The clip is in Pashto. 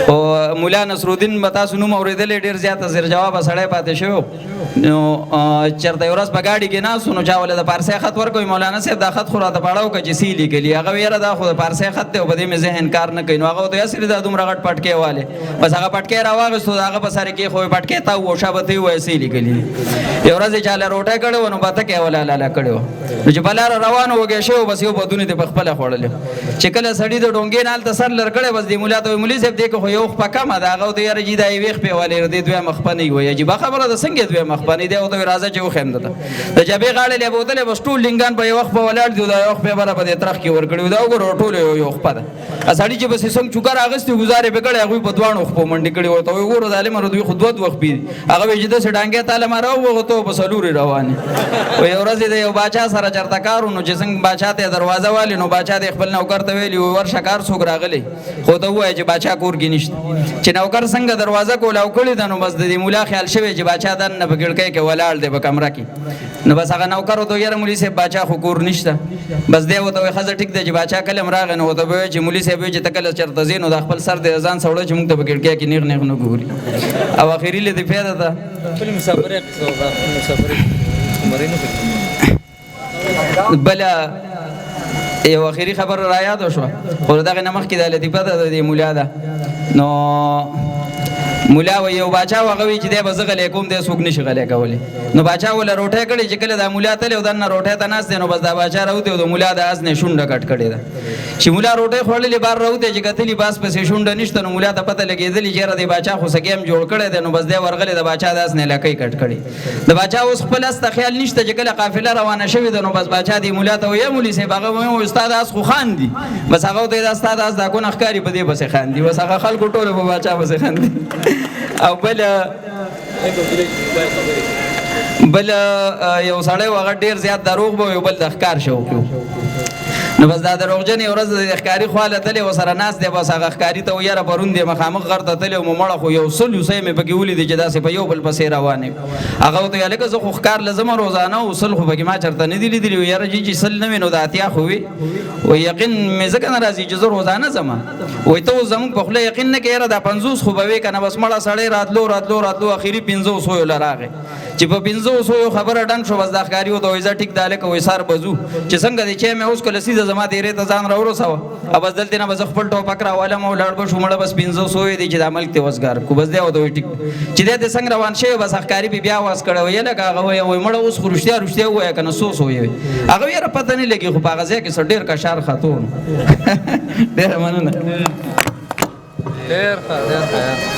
او مولا نصرالدین به تاسو نوم اورېدلی ډېر زیاته زیر جوابه سړی پاتې شوی نو چېرته یو ورځ په ګاډي کې ناست نو چا ولې د پارسۍ خط ورکوي مولانا صاحب دا خط خو راته پاړه وکړه چې څه لیکلي هغه یاره دا خو د پارسۍ خط دی او په دې مې ذهن کار نه کوي نو هغه ورته یاسې دا دومره غټ پټکی والی بس هغه پټکی راواغېستو د هغه په سر یې کېښوی پټکی ته و شابه ته یې ووایه څه لیکلي دي یو ورځ یې چاله روټۍ کړې وه نو بتکې یې وله لاله کړې وه نو چې په لاره روان وږی شوی بس یو بدون یې په خپله خوړلی چې کله سړي د ډونګې نه هلته سر لر کړی بس دې ملا ته وایي مولي صاحب دې کې خو یو خپه کمه ده هغه ورته یاره جي دا یوې خپې والی دې دوه مخپه نه وایي عجیبه خبره ده څنګه دوه مخپه نه دی ورته وایي راځه چې وښیم درته د جبې غاړې لی به وتلی بس ټول لنګان په یو وخت په ولاړ دي دا یو خپې به را په دې ترخ کې ورکړي وي دا وګوره ټول یو خپه ده سړي چې بس یې څنګه چوکر اخیستي ګزار یې پې کړی هغوی په دواړو خپو منډې کړي ورته وایي وګوره ظالمه دوی خو دوه خپې دي هغه وایي چې داسې ډانګې تاله ما راووغته په څلورې روانې وایي یو ورځ یې د یو باچا سره چېرته کار و نو چې څنګه باچا ته یې دروازه والي نو باچا د خپل نوکر ته ویلي وایي ورشه کار څوک راغلی خو ته ووایه چې باچا کور کې نشته چې نوکر څنګه دروازه کولاو کړې ده نو بس د دې مولا خیال شوی چې باچا دننه په کړکۍ کې ولاړ دی په کمره کې نو بس هغه نوکر ورته یاره مولي صاحب باچا خو کور نشته بس دی ورته وایي ښځه ټیک دی چې باچا کله هم راغی نو ورته به وایي چې مولي صاحب وایي چې ته کله چېرته ځې نو دا خپل سر د ځان سه وړه چې موږ ته په کړکۍ کې نیغ نیغ نه ګوري او اخري لطیفه ده ته بله یو اخري خبر را یاده شوه خو د دغې نه مخکې دا لطیفه ده د دې مولا ده نو مولا وایي یو باچا و هغه وایي چې دی به زه غلی کوم دی څوک نشي غلی کولی نو باچا وله روټۍ کړې چې کله دا مولا تللی او دننه روټۍ ته ناست دی نو بس دا باچا راوتی او د مولا د اس نه شونډه کټ کړې ده چې مولا روټۍ خوړلې بار راوتی چې کتلي باس پسې شونډه نشته نو مولا ته پته لګېدلې چې یاره د باچا خو څه ګیم جوړ کړی دی نو بس دی ورغلی د باچا د اس نه لکۍ کټ کړې د باچا اوس خپل اس ته خیال نشته چې کله قافله روانه شوې ده نو بس باچا دې مولا ته وایي مولي صاحب هغه وایي استاد اس خو خاندي بس هغه ورته دا ستا د اس دا کونه ښکاري په دې پسې خاندي بس هغه خلکو ټولو په باچا پسې خاندي او بل یو سړی و هغه ډېر زیات دروغ به یو بل د ښکار شوق و نو بس دا دروغجن یو ورځ د ښکاري خواله تللی ورسره ناست دی بس هغه ښکاري ته ویاره پرون دی مخامخ غر ته تللی وم مړه خو یو سل یوسۍ مې پکې ولیدې چې داسې په یو بل پسې روان یم هغه ورته ویل لکه زه خو ښکار له ځمه روزانه او سل خو پکې ما چېرته نه دي لیدلي وي یاره چې سل نه وي نو د اتیا خو وي وایي یقین مې ځکه نه راځي چې زه روزانه ځمه وایي ته اوس زموږ په خوله یقین نه کوې یاره دا 50 خو به وې که نه بس مړه سړی راتلو اخري 500 له راغی چې په 500 خبره ډنګ شو بس دا ښکاري ورته وایي زه ټیک دا هلکه وایي سار به ځو چې څنګه دی چې مې اوس کله سیده زما تېرې ته ځان راورسوه او بس دلته نه به زه خپل ټوپک راوالم او لاړ به شو مړه بس 500 یې دی چې دا ملک ته وزګار کو بس دی ورته وایي ټیک چې دی ته څنګه روان شوی بس ښکاري بیا آواز کړی وایي لکه هغه وایي مړه اوس خو رښتیا ووایه که نه 100 یې هغه یاره پته نه لګي خو په هغه ځای کې څه ډېر کشار خاتون ډېره مننه ډېر ښه